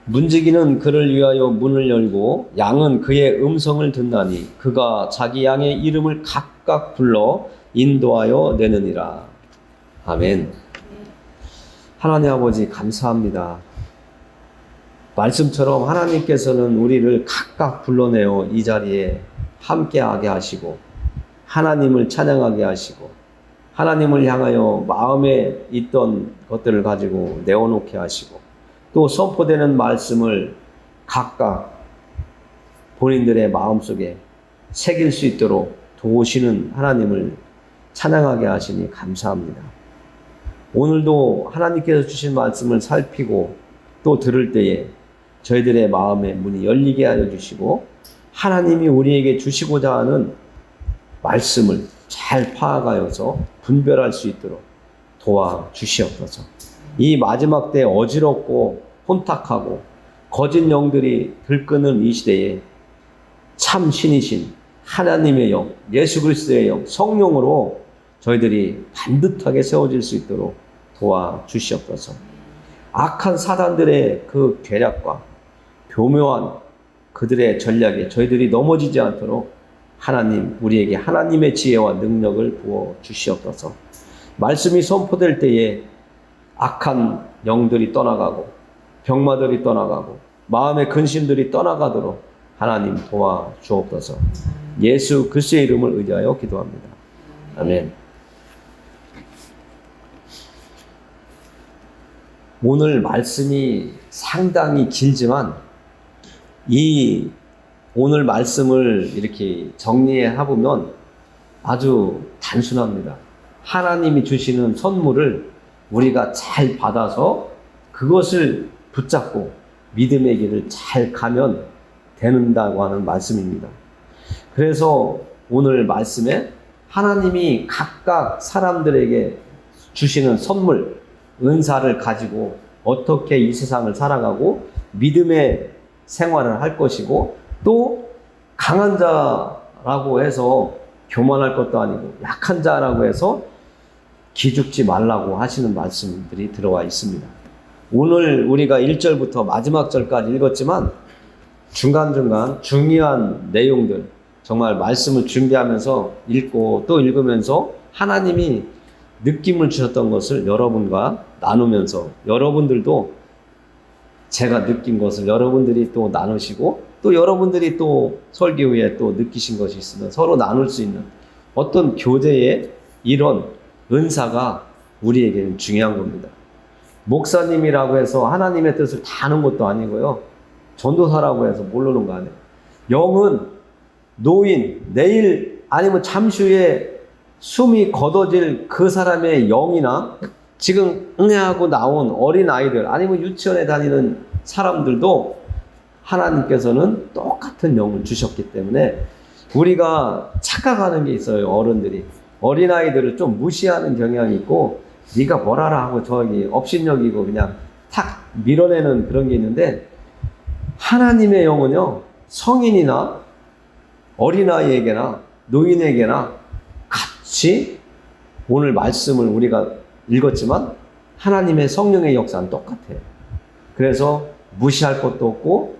문지기는 그를 위하여 문을 열고 양은 그의 음성을 듣나니 그가 자기 양의 이름을 각각 불러 인도하여 내느니라. 아멘. 하나님 아버지 감사합니다. 말씀처럼 하나님께서는 우리를 각각 불러내어 이 자리에 함께하게 하시고 하나님을 찬양하게 하시고 하나님을 향하여 마음에 있던 것들을 가지고 내어놓게 하시고 또 선포되는 말씀을 각각 본인들의 마음속에 새길 수 있도록 도우시는 하나님을 찬양하게 하시니 감사합니다. 오늘도 하나님께서 주신 말씀을 살피고 또 들을 때에 저희들의 마음의 문이 열리게 하여 주시고 하나님이 우리에게 주시고자 하는 말씀을 잘 파악하여서 분별할 수 있도록 도와주시옵소서. 이 마지막 때 어지럽고 혼탁하고 거짓 영들이 들끓는 이 시대에 참 신이신 하나님의 영, 예수 그리스도의 영, 성령으로 저희들이 반듯하게 세워질 수 있도록 도와주시옵소서. 악한 사단들의 그 계략과 교묘한 그들의 전략에 저희들이 넘어지지 않도록 하나님, 우리에게 하나님의 지혜와 능력을 부어 주시옵소서. 말씀이 선포될 때에 악한 영들이 떠나가고 병마들이 떠나가고 마음의 근심들이 떠나가도록 하나님 도와주옵소서. 예수 그리스도의 이름을 의지하여 기도합니다. 아멘. 오늘 말씀이 상당히 길지만 이 오늘 말씀을 이렇게 정리해 보면 아주 단순합니다. 하나님이 주시는 선물을 우리가 잘 받아서 그것을 붙잡고 믿음의 길을 잘 가면 되는다고 하는 말씀입니다. 그래서 오늘 말씀에 하나님이 각각 사람들에게 주시는 선물, 은사를 가지고 어떻게 이 세상을 살아가고 믿음의 생활을 할 것이고 또 강한 자라고 해서 교만할 것도 아니고 약한 자라고 해서 기죽지 말라고 하시는 말씀들이 들어와 있습니다. 오늘 우리가 1절부터 마지막 절까지 읽었지만 중간중간 중요한 내용들, 정말 말씀을 준비하면서 읽고 또 읽으면서 하나님이 느낌을 주셨던 것을 여러분과 나누면서 여러분들도 제가 느낀 것을 여러분들이 또 나누시고 또 여러분들이 또 설교 후에 또 느끼신 것이 있으면 서로 나눌 수 있는 어떤 교제의 이런 은사가 우리에게는 중요한 겁니다. 목사님이라고 해서 하나님의 뜻을 다 아는 것도 아니고요. 전도사라고 해서 모르는 거 아니에요. 영은 노인, 내일 아니면 잠시 후에 숨이 걷어질 그 사람의 영이나 지금 응애하고 나온 어린아이들 아니면 유치원에 다니는 사람들도 하나님께서는 똑같은 영을 주셨기 때문에 우리가 착각하는 게 있어요. 어른들이 어린아이들을 좀 무시하는 경향이 있고 네가 뭘 알아 하고 저기 업신여기고 그냥 탁 밀어내는 그런 게 있는데 하나님의 영은요 성인이나 어린아이에게나 노인에게나 같이 오늘 말씀을 우리가 읽었지만 하나님의 성령의 역사는 똑같아요. 그래서 무시할 것도 없고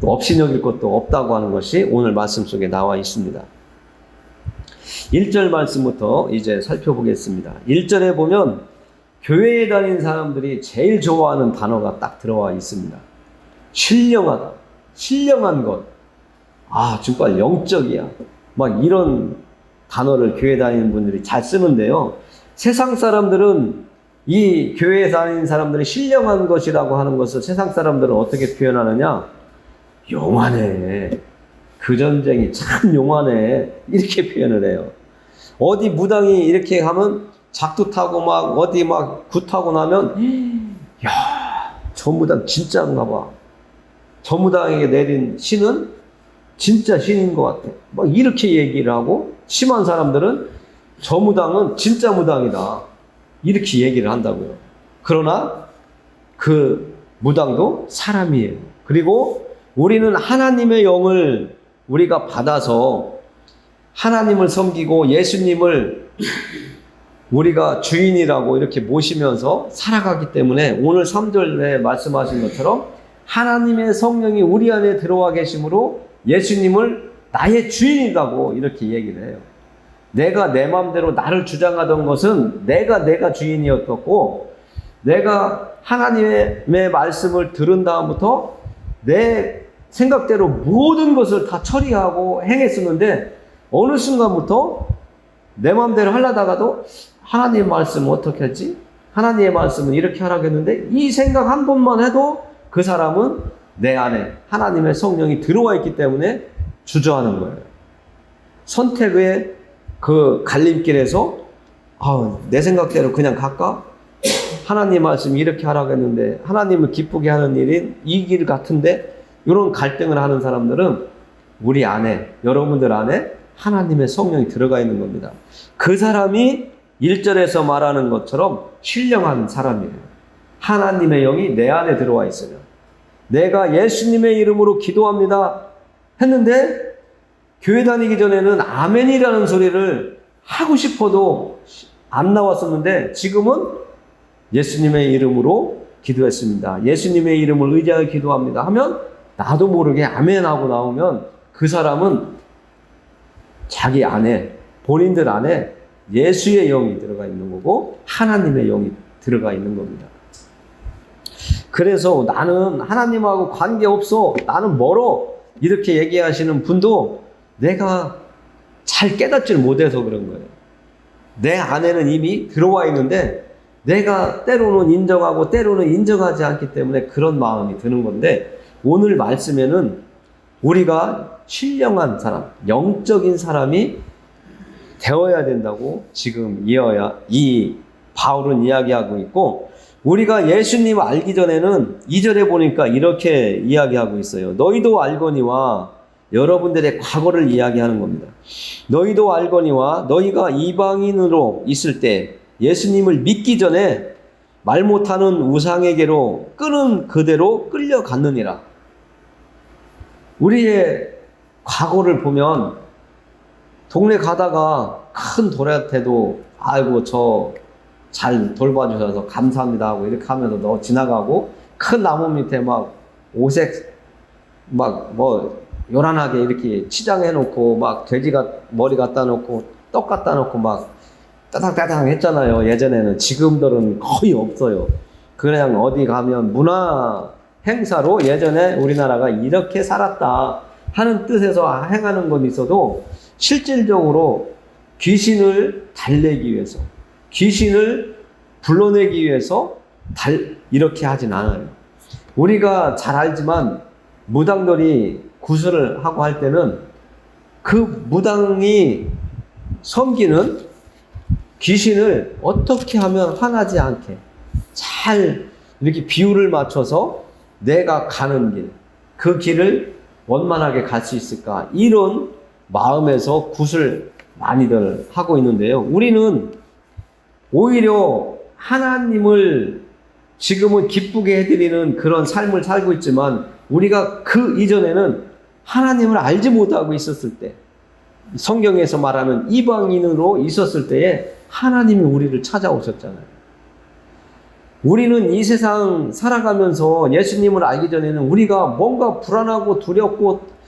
또 업신여길 것도 없다고 하는 것이 오늘 말씀 속에 나와 있습니다. 1절 말씀부터 이제 살펴보겠습니다. 1절에 보면 교회에 다니는 사람들이 제일 좋아하는 단어가 딱 들어와 있습니다. 신령하다, 신령한 것, 정말 영적이야. 막 이런 단어를 교회 다니는 분들이 잘 쓰는데요. 세상 사람들은 이 교회에 다니는 사람들이 신령한 것이라고 하는 것을 세상 사람들은 어떻게 표현하느냐? 용하네. 그 전쟁이 참 용하네. 이렇게 표현을 해요. 어디 무당이 이렇게 하면 작두 타고 막 어디 막 굿하고 나면 야, 저 무당 진짜인가 봐. 저 무당에게 내린 신은 진짜 신인 것 같아. 막 이렇게 얘기를 하고 심한 사람들은 저 무당은 진짜 무당이다. 이렇게 얘기를 한다고요. 그러나 그 무당도 사람이에요. 그리고 우리는 하나님의 영을 우리가 받아서 하나님을 섬기고 예수님을 우리가 주인이라고 이렇게 모시면서 살아가기 때문에 오늘 3절에 말씀하신 것처럼 하나님의 성령이 우리 안에 들어와 계심으로 예수님을 나의 주인이라고 이렇게 얘기를 해요. 내가 내 마음대로 나를 주장하던 것은 내가 주인이었고, 내가 하나님의 말씀을 들은 다음부터 내 생각대로 모든 것을 다 처리하고 행했었는데, 어느 순간부터 내 마음대로 하려다가도 하나님의 말씀은 어떻게 했지? 하나님의 말씀은 이렇게 하라고 했는데, 이 생각 한 번만 해도 그 사람은 내 안에 하나님의 성령이 들어와 있기 때문에 주저하는 거예요. 선택의 그 갈림길에서 내 생각대로 그냥 갈까? 하나님 말씀이 이렇게 하라고 했는데 하나님을 기쁘게 하는 일인 이 길 같은데, 이런 갈등을 하는 사람들은 우리 안에, 여러분들 안에 하나님의 성령이 들어가 있는 겁니다. 그 사람이 1절에서 말하는 것처럼 신령한 사람이에요. 하나님의 영이 내 안에 들어와 있어요. 내가 예수님의 이름으로 기도합니다 했는데, 교회 다니기 전에는 아멘이라는 소리를 하고 싶어도 안 나왔었는데, 지금은 예수님의 이름으로 기도했습니다, 예수님의 이름을 의지하여 기도합니다 하면 나도 모르게 아멘하고 나오면 그 사람은 자기 안에, 본인들 안에 예수의 영이 들어가 있는 거고 하나님의 영이 들어가 있는 겁니다. 그래서 나는 하나님하고 관계없어, 나는 멀어, 이렇게 얘기하시는 분도 내가 잘 깨닫지를 못해서 그런 거예요. 내 안에는 이미 들어와 있는데 내가 때로는 인정하고 때로는 인정하지 않기 때문에 그런 마음이 드는 건데, 오늘 말씀에는 우리가 신령한 사람, 영적인 사람이 되어야 된다고 지금 이 바울은 이야기하고 있고, 우리가 예수님 알기 전에는 2절에 보니까 이렇게 이야기하고 있어요. 너희도 알거니와, 여러분들의 과거를 이야기하는 겁니다. 너희도 알거니와 너희가 이방인으로 있을 때 예수님을 믿기 전에 말 못하는 우상에게로 끄는 그대로 끌려갔느니라. 우리의 과거를 보면 동네 가다가 큰 돌한테도 아이고 저 잘 돌봐주셔서 감사합니다 하고 이렇게 하면서 너 지나가고, 큰 나무 밑에 막 오색 막 뭐 요란하게 이렇게 치장해 놓고 막 돼지가 머리 갖다 놓고 떡 갖다 놓고 막 따당따당 했잖아요. 예전에는. 지금들은 거의 없어요. 그냥 어디 가면 문화 행사로 예전에 우리나라가 이렇게 살았다 하는 뜻에서 행하는 건 있어도, 실질적으로 귀신을 달래기 위해서, 귀신을 불러내기 위해서 이렇게 하진 않아요. 우리가 잘 알지만 무당들이 구슬을 하고 할 때는 그 무당이 섬기는 귀신을 어떻게 하면 화나지 않게 잘 이렇게 비율을 맞춰서 내가 가는 길, 그 길을 원만하게 갈 수 있을까, 이런 마음에서 굿을 많이들 하고 있는데요. 우리는 오히려 하나님을 지금은 기쁘게 해드리는 그런 삶을 살고 있지만, 우리가 그 이전에는 하나님을 알지 못하고 있었을 때, 성경에서 말하는 이방인으로 있었을 때에 하나님이 우리를 찾아오셨잖아요. 우리는 이 세상 살아가면서 예수님을 알기 전에는 우리가 뭔가 불안하고 두렵고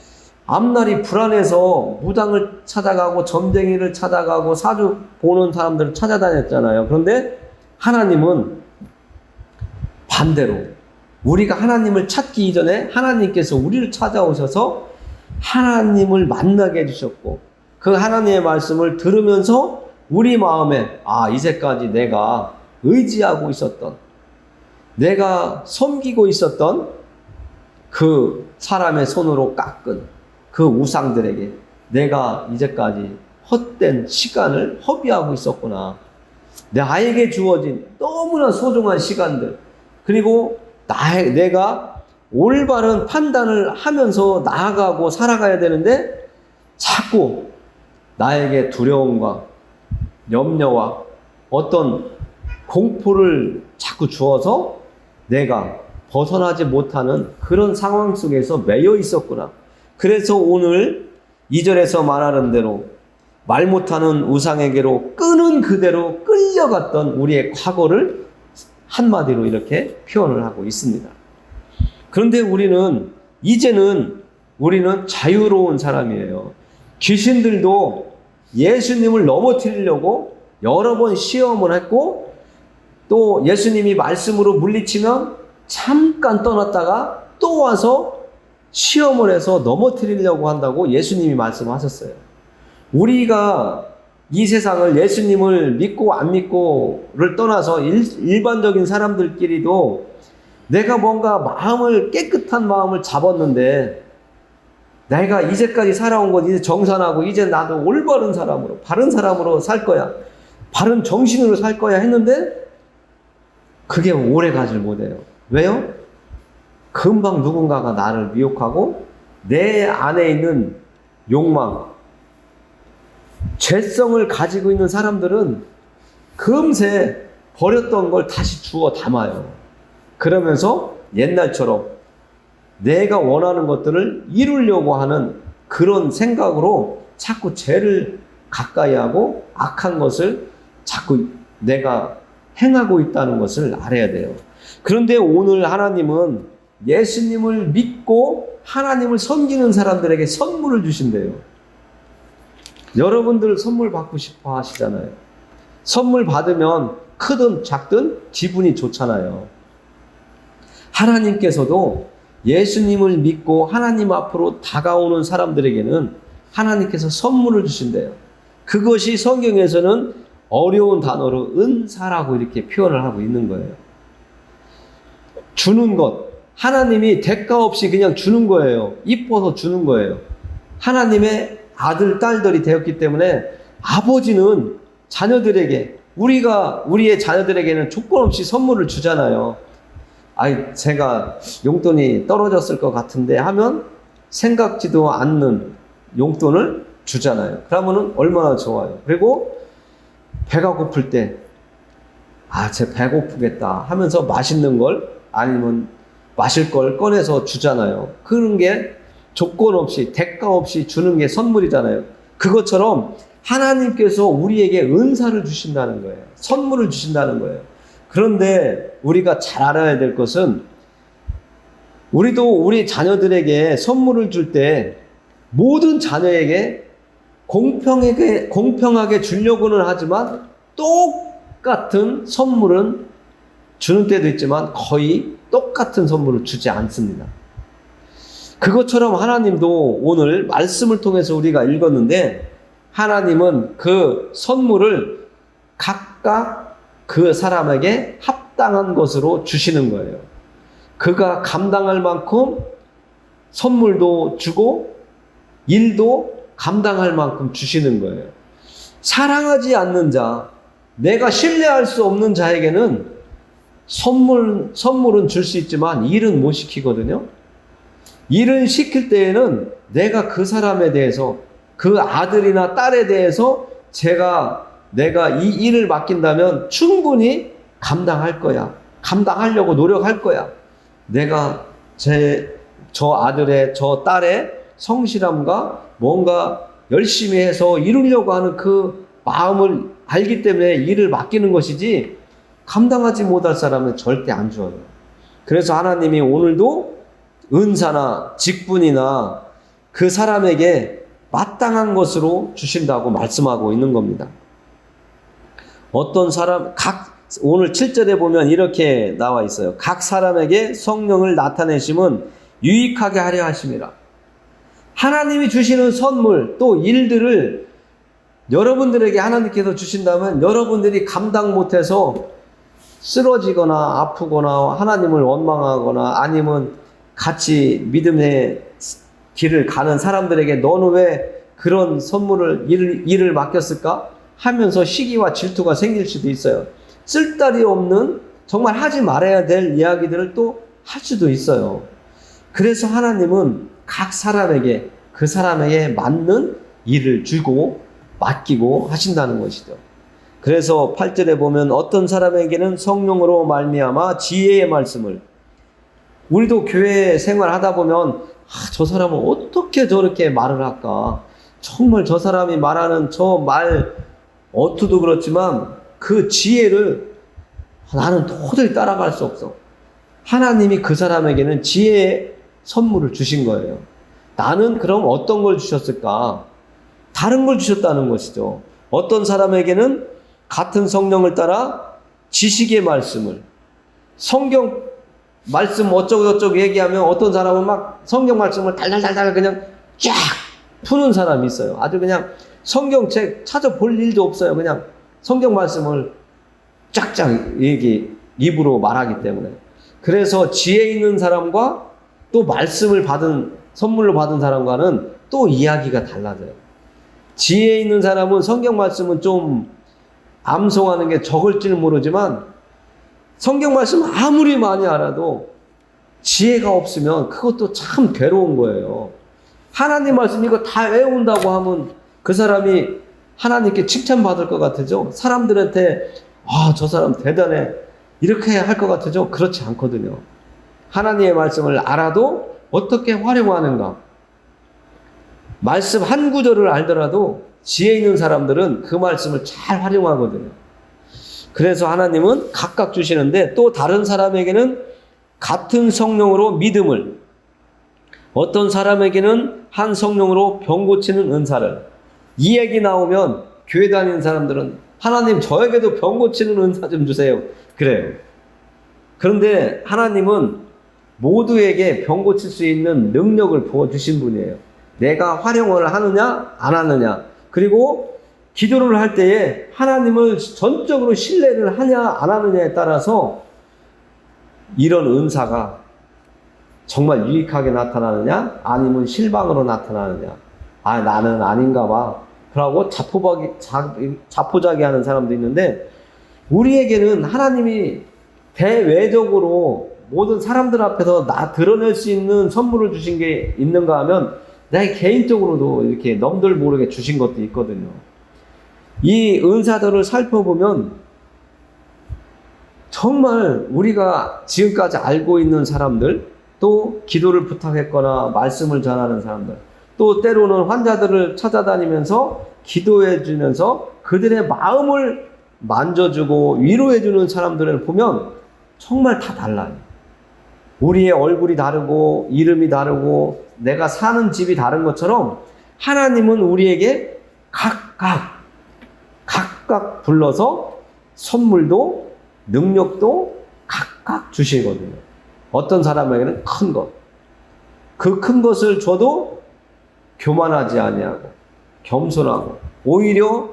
앞날이 불안해서 무당을 찾아가고 점쟁이를 찾아가고 사주 보는 사람들을 찾아다녔잖아요. 그런데 하나님은 반대로, 우리가 하나님을 찾기 이전에 하나님께서 우리를 찾아오셔서 하나님을 만나게 해주셨고, 그 하나님의 말씀을 들으면서 우리 마음에 이제까지 내가 의지하고 있었던, 내가 섬기고 있었던 그 사람의 손으로 깎은 그 우상들에게 내가 이제까지 헛된 시간을 허비하고 있었구나. 나에게 주어진 너무나 소중한 시간들, 그리고 내가 올바른 판단을 하면서 나아가고 살아가야 되는데 자꾸 나에게 두려움과 염려와 어떤 공포를 자꾸 주어서 내가 벗어나지 못하는 그런 상황 속에서 매여 있었구나. 그래서 오늘 2절에서 말하는 대로 말 못하는 우상에게로 끄는 그대로 끌려갔던 우리의 과거를 한마디로 이렇게 표현을 하고 있습니다. 그런데 이제는 우리는 자유로운 사람이에요. 귀신들도 예수님을 넘어뜨리려고 여러 번 시험을 했고, 또 예수님이 말씀으로 물리치면 잠깐 떠났다가 또 와서 시험을 해서 넘어뜨리려고 한다고 예수님이 말씀하셨어요. 우리가 이 세상을 예수님을 믿고 안 믿고를 떠나서 일반적인 사람들끼리도 내가 뭔가 깨끗한 마음을 잡았는데, 내가 이제까지 살아온 건 이제 정산하고 이제 나도 올바른 사람으로, 바른 사람으로 살 거야, 바른 정신으로 살 거야 했는데 그게 오래 가질 못해요. 왜요? 금방 누군가가 나를 미혹하고 내 안에 있는 욕망, 죄성을 가지고 있는 사람들은 금세 버렸던 걸 다시 주워 담아요. 그러면서 옛날처럼 내가 원하는 것들을 이루려고 하는 그런 생각으로 자꾸 죄를 가까이 하고 악한 것을 자꾸 내가 행하고 있다는 것을 알아야 돼요. 그런데 오늘 하나님은 예수님을 믿고 하나님을 섬기는 사람들에게 선물을 주신대요. 여러분들 선물 받고 싶어 하시잖아요. 선물 받으면 크든 작든 기분이 좋잖아요. 하나님께서도 예수님을 믿고 하나님 앞으로 다가오는 사람들에게는 하나님께서 선물을 주신대요. 그것이 성경에서는 어려운 단어로 은사라고 이렇게 표현을 하고 있는 거예요. 주는 것, 하나님이 대가 없이 그냥 주는 거예요. 이뻐서 주는 거예요. 하나님의 아들, 딸들이 되었기 때문에 아버지는 자녀들에게, 우리의 자녀들에게는 조건 없이 선물을 주잖아요. 제가 용돈이 떨어졌을 것 같은데 하면 생각지도 않는 용돈을 주잖아요. 그러면은 얼마나 좋아요. 그리고 배가 고플 때, 쟤 배고프겠다 하면서 맛있는 걸 아니면 마실 걸 꺼내서 주잖아요. 그런 게 조건 없이, 대가 없이 주는 게 선물이잖아요. 그것처럼 하나님께서 우리에게 은사를 주신다는 거예요. 선물을 주신다는 거예요. 그런데 우리가 잘 알아야 될 것은, 우리도 우리 자녀들에게 선물을 줄 때 모든 자녀에게 공평하게 주려고는 하지만 똑같은 선물은 주는 때도 있지만 거의 똑같은 선물을 주지 않습니다. 그것처럼 하나님도 오늘 말씀을 통해서 우리가 읽었는데, 하나님은 그 선물을 각각 그 사람에게 합당한 것으로 주시는 거예요. 그가 감당할 만큼 선물도 주고 일도 감당할 만큼 주시는 거예요. 사랑하지 않는 자, 내가 신뢰할 수 없는 자에게는 선물은 줄 수 있지만 일은 못 시키거든요. 일을 시킬 때에는 내가 그 사람에 대해서, 그 아들이나 딸에 대해서 내가 이 일을 맡긴다면 충분히 감당할 거야. 감당하려고 노력할 거야. 내가 저 아들의, 저 딸의 성실함과 뭔가 열심히 해서 이루려고 하는 그 마음을 알기 때문에 일을 맡기는 것이지, 감당하지 못할 사람은 절대 안 줘요. 그래서 하나님이 오늘도 은사나 직분이나 그 사람에게 마땅한 것으로 주신다고 말씀하고 있는 겁니다. 오늘 7절에 보면 이렇게 나와 있어요. 각 사람에게 성령을 나타내심은 유익하게 하려 하심이라. 하나님이 주시는 선물, 또 일들을 여러분들에게 하나님께서 주신다면 여러분들이 감당 못해서 쓰러지거나 아프거나 하나님을 원망하거나 아니면 같이 믿음의 길을 가는 사람들에게 너는 왜 그런 일을 맡겼을까 하면서 시기와 질투가 생길 수도 있어요. 쓸데기 없는, 정말 하지 말아야 될 이야기들을 또 할 수도 있어요. 그래서 하나님은 각 사람에게, 그 사람에게 맞는 일을 주고 맡기고 하신다는 것이죠. 그래서 8절에 보면 어떤 사람에게는 성령으로 말미암아 지혜의 말씀을, 우리도 교회 생활하다 보면 저 사람은 어떻게 저렇게 말을 할까, 정말 저 사람이 말하는 저 말 어투도 그렇지만 그 지혜를 나는 도저히 따라갈 수 없어. 하나님이 그 사람에게는 지혜의 선물을 주신 거예요. 나는 그럼 어떤 걸 주셨을까? 다른 걸 주셨다는 것이죠. 어떤 사람에게는 같은 성령을 따라 지식의 말씀을, 성경 말씀 어쩌고저쩌고 얘기하면 어떤 사람은 막 성경 말씀을 달달달달 그냥 쫙 푸는 사람이 있어요. 아주 그냥 성경책 찾아볼 일도 없어요. 그냥 성경 말씀을 쫙쫙 입으로 말하기 때문에. 그래서 지혜 있는 사람과 또 말씀을 받은, 선물로 받은 사람과는 또 이야기가 달라져요. 지혜 있는 사람은 성경 말씀은 좀 암송하는 게 적을지는 모르지만 성경 말씀 아무리 많이 알아도 지혜가 없으면 그것도 참 괴로운 거예요. 하나님 말씀 이거 다 외운다고 하면 그 사람이 하나님께 칭찬받을 것 같으죠? 사람들한테 저 사람 대단해 이렇게 할 것 같으죠? 그렇지 않거든요. 하나님의 말씀을 알아도 어떻게 활용하는가. 말씀 한 구절을 알더라도 지혜 있는 사람들은 그 말씀을 잘 활용하거든요. 그래서 하나님은 각각 주시는데 또 다른 사람에게는 같은 성령으로 믿음을, 어떤 사람에게는 한 성령으로 병 고치는 은사를. 이 얘기 나오면 교회 다니는 사람들은 하나님 저에게도 병 고치는 은사 좀 주세요. 그래요. 그런데 하나님은 모두에게 병 고칠 수 있는 능력을 부어주신 분이에요. 내가 활용을 하느냐 안 하느냐, 그리고 기도를 할 때에 하나님을 전적으로 신뢰를 하냐 안 하느냐에 따라서 이런 은사가 정말 유익하게 나타나느냐 아니면 실망으로 나타나느냐. 나는 아닌가 봐 그러고 자포자기 하는 사람도 있는데, 우리에게는 하나님이 대외적으로 모든 사람들 앞에서 나 드러낼 수 있는 선물을 주신 게 있는가 하면 내 개인적으로도 이렇게 넘들 모르게 주신 것도 있거든요. 이 은사들을 살펴보면 정말 우리가 지금까지 알고 있는 사람들, 또 기도를 부탁했거나 말씀을 전하는 사람들, 또 때로는 환자들을 찾아다니면서 기도해 주면서 그들의 마음을 만져주고 위로해 주는 사람들을 보면 정말 다 달라요. 우리의 얼굴이 다르고 이름이 다르고 내가 사는 집이 다른 것처럼 하나님은 우리에게 각각 불러서 선물도 능력도 각각 주시거든요. 어떤 사람에게는 큰 것, 그 큰 것을 줘도 교만하지 아니하고 겸손하고, 오히려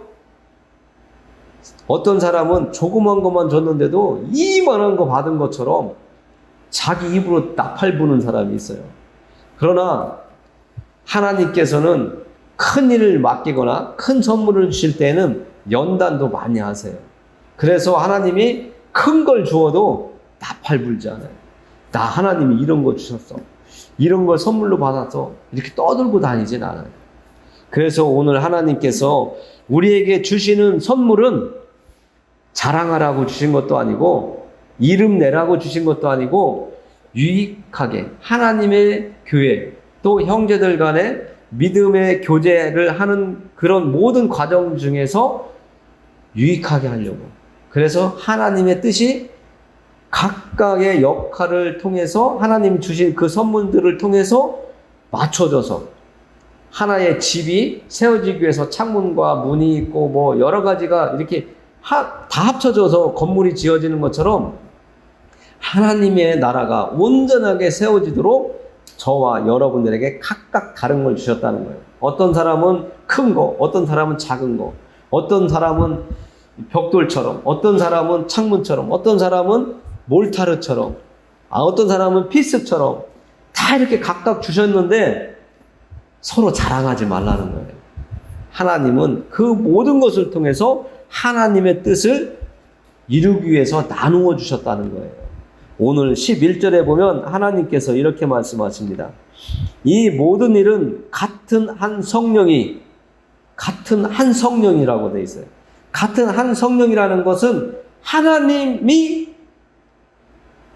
어떤 사람은 조그만 것만 줬는데도 이만한 거 받은 것처럼 자기 입으로 나팔 부는 사람이 있어요. 그러나 하나님께서는 큰 일을 맡기거나 큰 선물을 주실 때는 연단도 많이 하세요. 그래서 하나님이 큰 걸 주어도 나팔 불지 않아요. 나 하나님이 이런 거 주셨어, 이런 걸 선물로 받았어, 이렇게 떠들고 다니진 않아요. 그래서 오늘 하나님께서 우리에게 주시는 선물은 자랑하라고 주신 것도 아니고 이름 내라고 주신 것도 아니고 유익하게 하나님의 교회 또 형제들 간의 믿음의 교제를 하는 그런 모든 과정 중에서 유익하게 하려고. 그래서 하나님의 뜻이 각각의 역할을 통해서 하나님이 주신 그 선물들을 통해서 맞춰져서 하나의 집이 세워지기 위해서 창문과 문이 있고 뭐 여러 가지가 이렇게 다 합쳐져서 건물이 지어지는 것처럼 하나님의 나라가 온전하게 세워지도록 저와 여러분들에게 각각 다른 걸 주셨다는 거예요. 어떤 사람은 큰 거, 어떤 사람은 작은 거, 어떤 사람은 벽돌처럼, 어떤 사람은 창문처럼, 어떤 사람은 몰타르처럼, 어떤 사람은 피스처럼 다 이렇게 각각 주셨는데 서로 자랑하지 말라는 거예요. 하나님은 그 모든 것을 통해서 하나님의 뜻을 이루기 위해서 나누어 주셨다는 거예요. 오늘 11절에 보면 하나님께서 이렇게 말씀하십니다. 이 모든 일은 같은 한 성령이라고 되어 있어요. 같은 한 성령이라는 것은 하나님이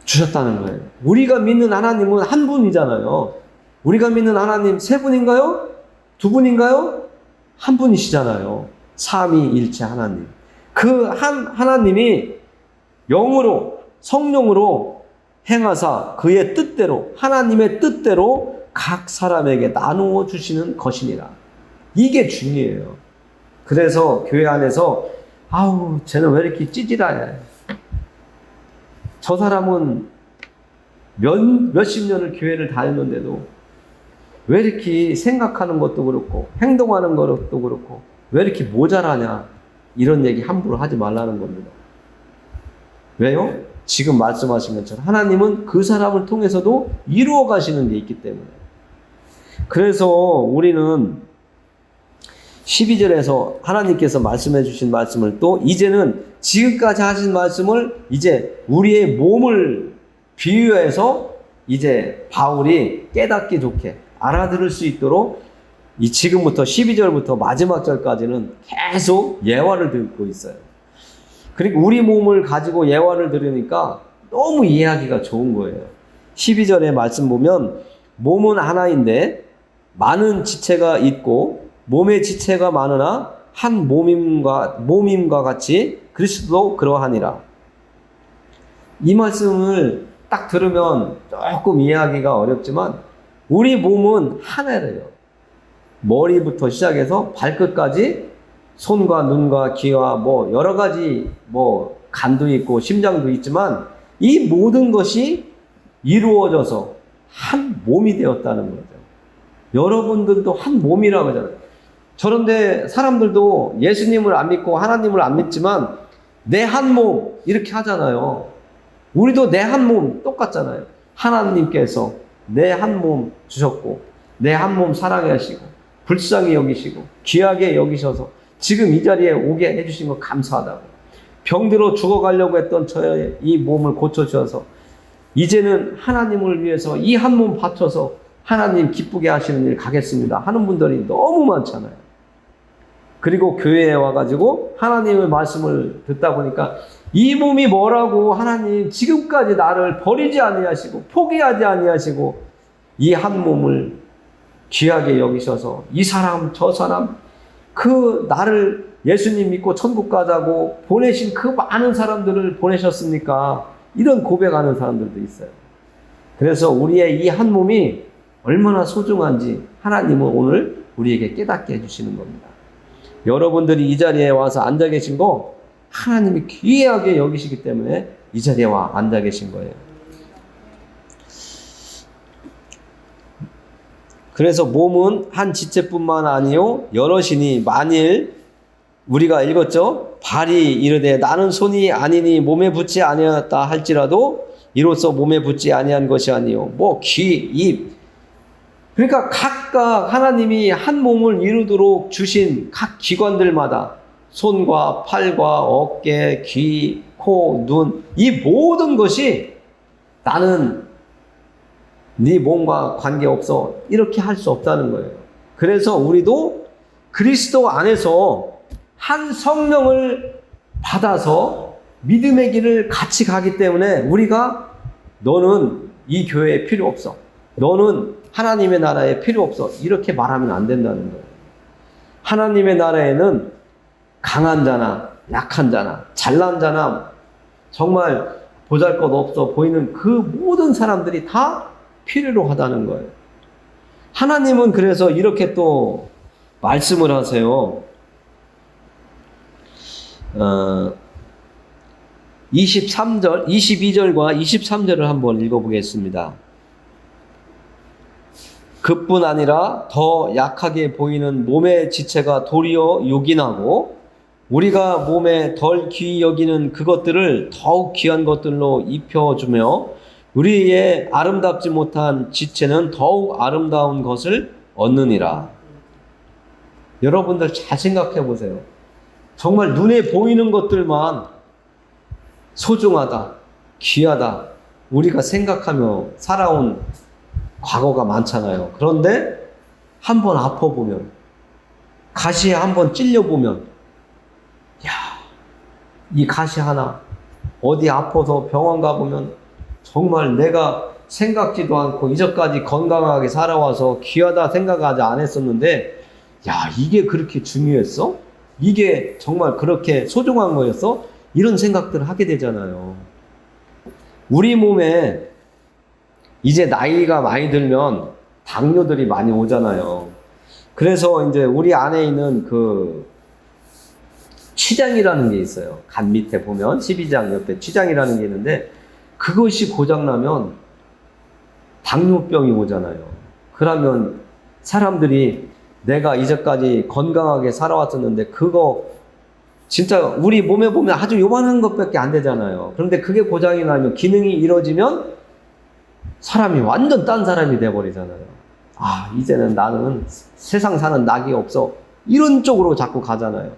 주셨다는 거예요. 우리가 믿는 하나님은 한 분이잖아요. 우리가 믿는 하나님 세 분인가요? 두 분인가요? 한 분이시잖아요. 삼위일체 하나님. 그 한 하나님이 영으로, 성령으로 행하사 그의 뜻대로, 하나님의 뜻대로 각 사람에게 나누어 주시는 것이니라. 이게 중요해요. 그래서 교회 안에서 아우 쟤는 왜 이렇게 찌질하냐, 저 사람은 몇십 년을 교회를 다녔는데도 왜 이렇게 생각하는 것도 그렇고 행동하는 것도 그렇고 왜 이렇게 모자라냐, 이런 얘기 함부로 하지 말라는 겁니다. 왜요? 지금 말씀하신 것처럼 하나님은 그 사람을 통해서도 이루어 가시는 게 있기 때문에. 그래서 우리는 12절에서 하나님께서 말씀해 주신 말씀을 또 이제는 지금까지 하신 말씀을 이제 우리의 몸을 비유해서 이제 바울이 깨닫기 좋게 알아들을 수 있도록 이 지금부터 12절부터 마지막 절까지는 계속 예화를 듣고 있어요. 그리고 우리 몸을 가지고 예화를 들으니까 너무 이해하기가 좋은 거예요. 12절의 말씀 보면 몸은 하나인데 많은 지체가 있고 몸의 지체가 많으나 한 몸임과 같이 그리스도도 그러하니라. 이 말씀을 딱 들으면 조금 이해하기가 어렵지만 우리 몸은 하나래요. 머리부터 시작해서 발끝까지 손과 눈과 귀와 뭐 여러 가지 뭐 간도 있고 심장도 있지만 이 모든 것이 이루어져서 한 몸이 되었다는 거죠. 여러분들도 한 몸이라고 하잖아요. 그런데 사람들도 예수님을 안 믿고 하나님을 안 믿지만 내 한 몸 이렇게 하잖아요. 우리도 내 한 몸 똑같잖아요. 하나님께서 내 한 몸 주셨고 내 한 몸 사랑하시고 불쌍히 여기시고 귀하게 여기셔서 지금 이 자리에 오게 해주신 거 감사하다고. 병들어 죽어가려고 했던 저의 이 몸을 고쳐주셔서 이제는 하나님을 위해서 이 한 몸 바쳐서 하나님 기쁘게 하시는 일 가겠습니다 하는 분들이 너무 많잖아요. 그리고 교회에 와가지고 하나님의 말씀을 듣다 보니까 이 몸이 뭐라고, 하나님 지금까지 나를 버리지 아니하시고 포기하지 아니하시고 이 한 몸을 귀하게 여기셔서 이 사람 저 사람 그 나를 예수님 믿고 천국 가자고 보내신 그 많은 사람들을 보내셨습니까? 이런 고백하는 사람들도 있어요. 그래서 우리의 이 한 몸이 얼마나 소중한지 하나님은 오늘 우리에게 깨닫게 해주시는 겁니다. 여러분들이 이 자리에 와서 앉아 계신 거 하나님이 귀하게 여기시기 때문에 이 자리에 와 앉아 계신 거예요. 그래서 몸은 한 지체뿐만 아니요 여럿이니 만일 우리가 읽었죠? 발이 이르되 나는 손이 아니니 몸에 붙지 아니하였다 할지라도 이로써 몸에 붙지 아니한 것이 아니요 뭐 귀, 입, 그러니까 각각 하나님이 한 몸을 이루도록 주신 각 기관들마다 손과 팔과 어깨, 귀, 코, 눈, 이 모든 것이 나는 네 몸과 관계없어 이렇게 할 수 없다는 거예요. 그래서 우리도 그리스도 안에서 한 성령을 받아서 믿음의 길을 같이 가기 때문에 우리가 너는 이 교회에 필요 없어, 너는 하나님의 나라에 필요 없어 이렇게 말하면 안 된다는 거예요. 하나님의 나라에는 강한 자나 약한 자나 잘난 자나 정말 보잘것없어 보이는 그 모든 사람들이 다 필요로 하다는 거예요. 하나님은 그래서 이렇게 또 말씀을 하세요. 22절과 23절을 한번 읽어보겠습니다. 그뿐 아니라 더 약하게 보이는 몸의 지체가 도리어 요긴하고 우리가 몸에 덜 귀히 여기는 그것들을 더욱 귀한 것들로 입혀주며 우리의 아름답지 못한 지체는 더욱 아름다운 것을 얻느니라. 여러분들 잘 생각해 보세요. 정말 눈에 보이는 것들만 소중하다, 귀하다 우리가 생각하며 살아온 과거가 많잖아요. 그런데 한번 아파보면, 가시에 한번 찔려보면, 이 가시 하나 어디 아파서 병원 가보면 정말 내가 생각지도 않고 이전까지 건강하게 살아와서 귀하다 생각하지 않았었는데 이게 그렇게 중요했어? 이게 정말 그렇게 소중한 거였어? 이런 생각들을 하게 되잖아요. 우리 몸에 이제 나이가 많이 들면 당뇨들이 많이 오잖아요. 그래서 이제 우리 안에 있는 그 췌장이라는 게 있어요. 간 밑에 보면 12장 옆에 췌장이라는 게 있는데 그것이 고장나면 당뇨병이 오잖아요. 그러면 사람들이 내가 이제까지 건강하게 살아왔었는데 그거 진짜 우리 몸에 보면 아주 요만한 것밖에 안 되잖아요. 그런데 그게 고장이 나면 기능이 이루어지면 사람이 완전 딴 사람이 돼버리잖아요. 아, 이제는 나는 세상 사는 낙이 없어. 이런 쪽으로 자꾸 가잖아요.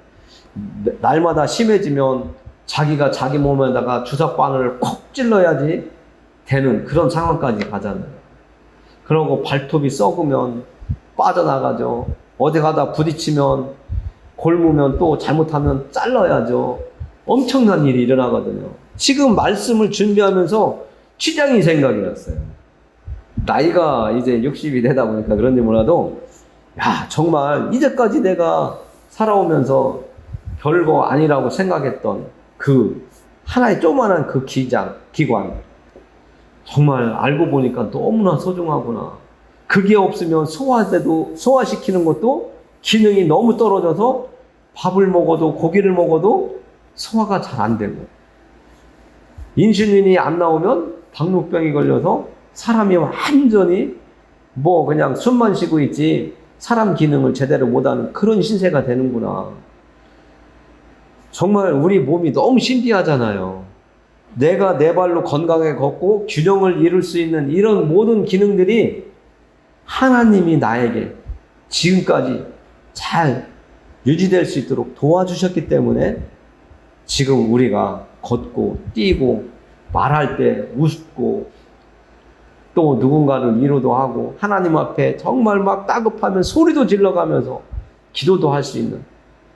날마다 심해지면 자기가 자기 몸에다가 주사바늘을 콕 찔러야지 되는 그런 상황까지 가잖아요. 그러고 발톱이 썩으면 빠져나가죠. 어디 가다 부딪히면 골무면 또 잘못하면 잘라야죠. 엄청난 일이 일어나거든요. 지금 말씀을 준비하면서 췌장이 생각이 났어요. 나이가 이제 60이 되다 보니까 그런지 몰라도 야, 정말 이제까지 내가 살아오면서 별거 아니라고 생각했던 그 하나의 조그만한 그 기관 정말 알고 보니까 너무나 소중하구나. 그게 없으면 소화시키는 것도 기능이 너무 떨어져서 밥을 먹어도 고기를 먹어도 소화가 잘 안 되고 인슐린이 안 나오면 당뇨병이 걸려서 사람이 완전히 뭐 그냥 숨만 쉬고 있지 사람 기능을 제대로 못하는 그런 신세가 되는구나. 정말 우리 몸이 너무 신비하잖아요. 내가 내 발로 건강하게 걷고 균형을 이룰 수 있는 이런 모든 기능들이 하나님이 나에게 지금까지 잘 유지될 수 있도록 도와주셨기 때문에 지금 우리가 걷고 뛰고 말할 때 웃고 또 누군가를 위로도 하고 하나님 앞에 정말 막 따급하면 소리도 질러가면서 기도도 할 수 있는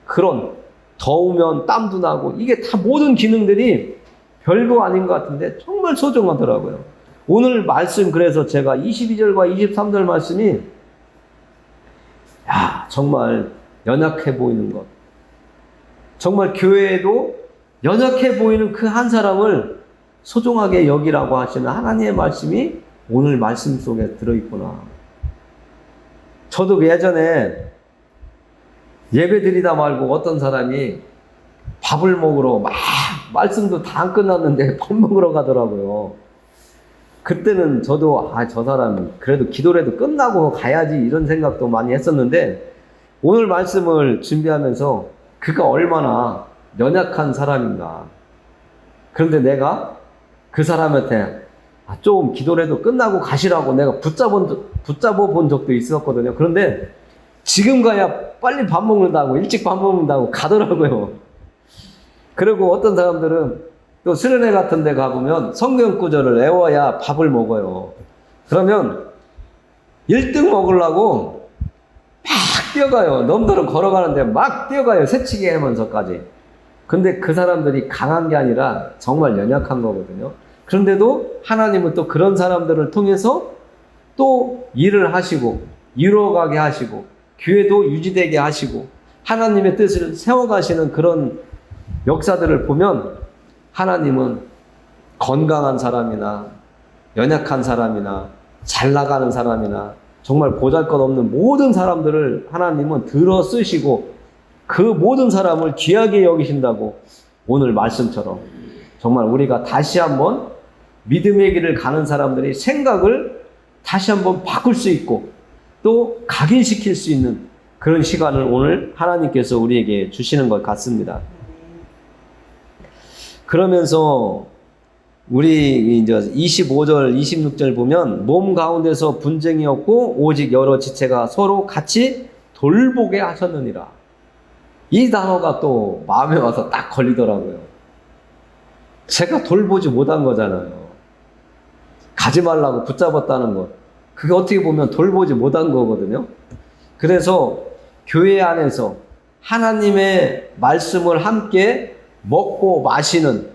그런 더우면 땀도 나고 이게 다 모든 기능들이 별거 아닌 것 같은데 정말 소중하더라고요. 오늘 말씀 그래서 제가 22절과 23절 말씀이 야 정말 연약해 보이는 것 정말 교회에도 연약해 보이는 그 한 사람을 소중하게 여기라고 하시는 하나님의 말씀이 오늘 말씀 속에 들어있구나. 저도 예전에 예배 드리다 말고 어떤 사람이 밥을 먹으러 막 말씀도 다 안 끝났는데 밥 먹으러 가더라고요. 그때는 저도 저 사람 그래도 기도라도 끝나고 가야지 이런 생각도 많이 했었는데 오늘 말씀을 준비하면서 그가 얼마나 연약한 사람인가. 그런데 내가 그 사람한테 좀 기도라도 끝나고 가시라고 내가 붙잡아 본 적도 있었거든요. 그런데 지금 가야 빨리 밥 먹는다고 일찍 밥 먹는다고 가더라고요. 그리고 어떤 사람들은 또 수련회 같은 데 가보면 성경 구절을 외워야 밥을 먹어요. 그러면 1등 먹으려고 막 뛰어가요. 놈들은 걸어가는데 막 뛰어가요. 새치기 하면서까지. 근데 그 사람들이 강한 게 아니라 정말 연약한 거거든요. 그런데도 하나님은 또 그런 사람들을 통해서 또 일을 하시고 이루어가게 하시고 교회도 유지되게 하시고 하나님의 뜻을 세워가시는 그런 역사들을 보면 하나님은 건강한 사람이나 연약한 사람이나 잘 나가는 사람이나 정말 보잘것없는 모든 사람들을 하나님은 들어 쓰시고 그 모든 사람을 귀하게 여기신다고 오늘 말씀처럼 정말 우리가 다시 한번 믿음의 길을 가는 사람들이 생각을 다시 한번 바꿀 수 있고 또 각인시킬 수 있는 그런 시간을 오늘 하나님께서 우리에게 주시는 것 같습니다. 그러면서 우리 이제 25절, 26절 보면 몸 가운데서 분쟁이 없고 오직 여러 지체가 서로 같이 돌보게 하셨느니라. 이 단어가 또 마음에 와서 딱 걸리더라고요. 제가 돌보지 못한 거잖아요. 가지 말라고 붙잡았다는 것. 그게 어떻게 보면 돌보지 못한 거거든요. 그래서 교회 안에서 하나님의 말씀을 함께 먹고 마시는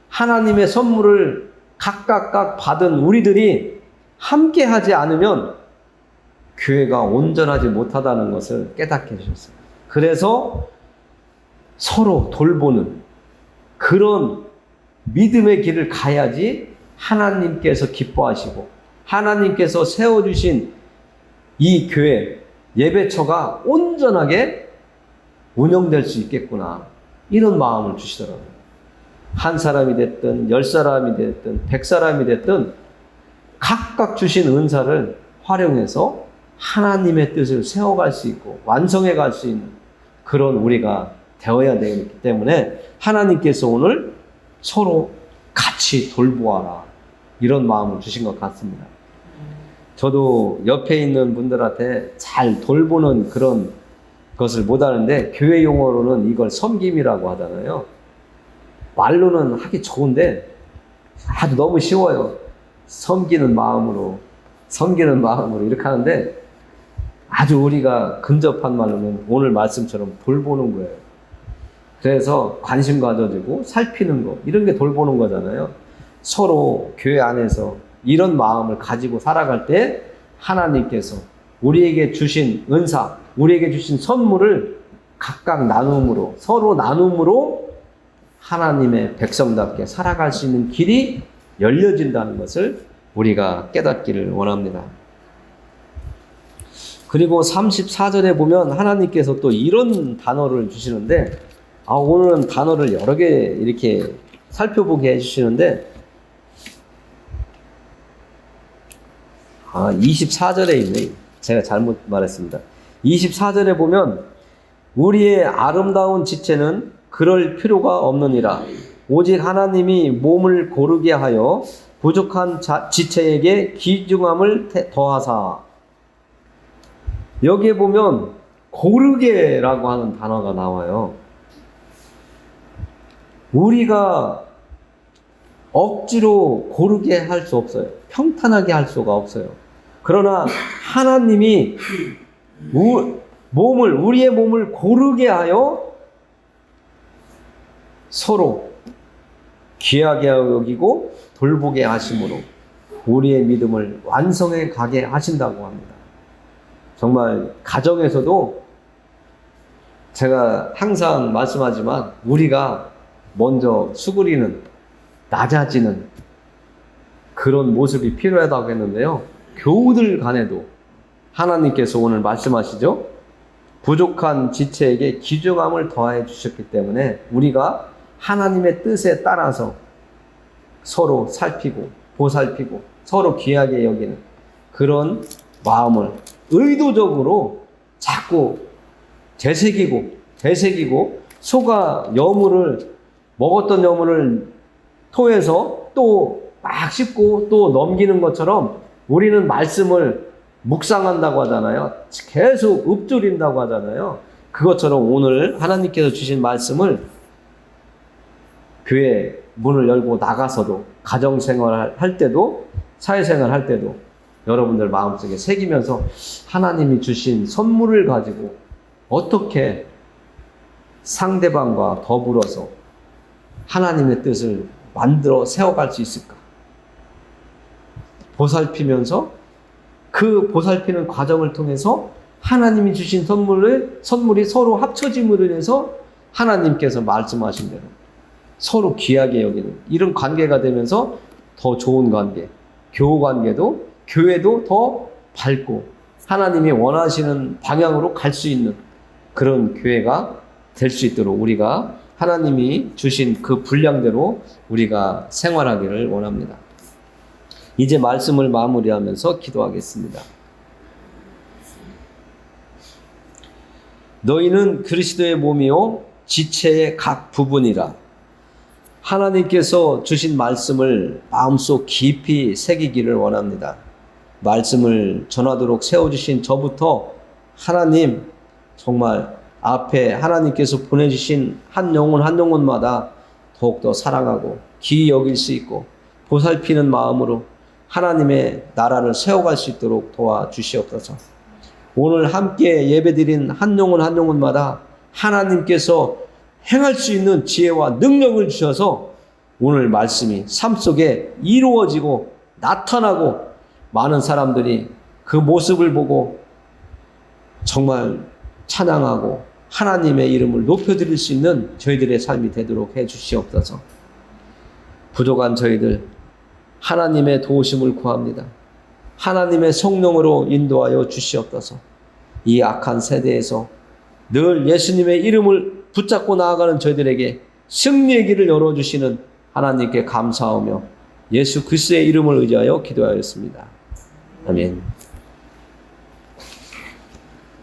하나님의 선물을 각각 받은 우리들이 함께 하지 않으면 교회가 온전하지 못하다는 것을 깨닫게 해주셨어요. 그래서 서로 돌보는 그런 믿음의 길을 가야지 하나님께서 기뻐하시고 하나님께서 세워주신 이 교회, 예배처가 온전하게 운영될 수 있겠구나. 이런 마음을 주시더라고요. 한 사람이 됐든 10사람이 됐든 100사람이 됐든 각각 주신 은사를 활용해서 하나님의 뜻을 세워갈 수 있고 완성해 갈 수 있는 그런 우리가 되어야 되기 때문에 하나님께서 오늘 서로 같이 돌보아라. 이런 마음을 주신 것 같습니다. 저도 옆에 있는 분들한테 잘 돌보는 그런 것을 못하는데 교회 용어로는 이걸 섬김이라고 하잖아요. 말로는 하기 좋은데 아주 너무 쉬워요. 섬기는 마음으로 이렇게 하는데 아주 우리가 근접한 말로는 오늘 말씀처럼 돌보는 거예요. 그래서 관심 가져주고 살피는 거 이런 게 돌보는 거잖아요. 서로 교회 안에서 이런 마음을 가지고 살아갈 때 하나님께서 우리에게 주신 은사, 우리에게 주신 선물을 각각 나눔으로 서로 나눔으로 하나님의 백성답게 살아갈 수 있는 길이 열려진다는 것을 우리가 깨닫기를 원합니다. 그리고 34절에 보면 하나님께서 또 이런 단어를 주시는데 오늘은 단어를 여러 개 이렇게 살펴보게 해주시는데 24절에 있네. 제가 잘못 말했습니다. 24절에 보면 우리의 아름다운 지체는 그럴 필요가 없느니라. 오직 하나님이 몸을 고르게 하여 부족한 지체에게 귀중함을 더하사. 여기에 보면 고르게라고 하는 단어가 나와요. 우리가 억지로 고르게 할 수 없어요. 평탄하게 할 수가 없어요. 그러나 하나님이 우리의 몸을 고르게 하여 서로 귀하게 여기고 돌보게 하심으로 우리의 믿음을 완성해 가게 하신다고 합니다. 정말 가정에서도 제가 항상 말씀하지만 우리가 먼저 수그리는 낮아지는 그런 모습이 필요하다고 했는데요. 교우들 간에도 하나님께서 오늘 말씀하시죠. 부족한 지체에게 귀중함을 더해 주셨기 때문에 우리가 하나님의 뜻에 따라서 서로 살피고 보살피고 서로 귀하게 여기는 그런 마음을 의도적으로 자꾸 되새기고 소가 먹었던 여물을 토해서 또 막 씹고 또 넘기는 것처럼 우리는 말씀을 묵상한다고 하잖아요. 계속 읊조린다고 하잖아요. 그것처럼 오늘 하나님께서 주신 말씀을 교회 문을 열고 나가서도 가정생활 할 때도 사회생활 할 때도 여러분들 마음속에 새기면서 하나님이 주신 선물을 가지고 어떻게 상대방과 더불어서 하나님의 뜻을 만들어 세워갈 수 있을까? 보살피면서 그 보살피는 과정을 통해서 하나님이 주신 선물이 서로 합쳐짐으로 인해서 하나님께서 말씀하신 대로 서로 귀하게 여기는 이런 관계가 되면서 더 좋은 관계, 교우 관계도 교회도 더 밝고 하나님이 원하시는 방향으로 갈 수 있는 그런 교회가 될 수 있도록 우리가 하나님이 주신 그 분량대로 우리가 생활하기를 원합니다. 이제 말씀을 마무리하면서 기도하겠습니다. 너희는 그리스도의 몸이요 지체의 각 부분이라. 하나님께서 주신 말씀을 마음속 깊이 새기기를 원합니다. 말씀을 전하도록 세워주신 저부터 하나님 정말 앞에 하나님께서 보내주신 한 영혼마다 더욱더 사랑하고 귀히 여길 수 있고 보살피는 마음으로 하나님의 나라를 세워갈 수 있도록 도와주시옵소서. 오늘 함께 예배드린 한 영혼마다 하나님께서 행할 수 있는 지혜와 능력을 주셔서 오늘 말씀이 삶 속에 이루어지고 나타나고 많은 사람들이 그 모습을 보고 정말 찬양하고 하나님의 이름을 높여드릴 수 있는 저희들의 삶이 되도록 해주시옵소서. 부족한 저희들 하나님의 도우심을 구합니다. 하나님의 성령으로 인도하여 주시옵소서. 이 악한 세대에서 늘 예수님의 이름을 붙잡고 나아가는 저희들에게 승리의 길을 열어주시는 하나님께 감사하며 예수 그리스도의 이름을 의지하여 기도하였습니다. 아멘.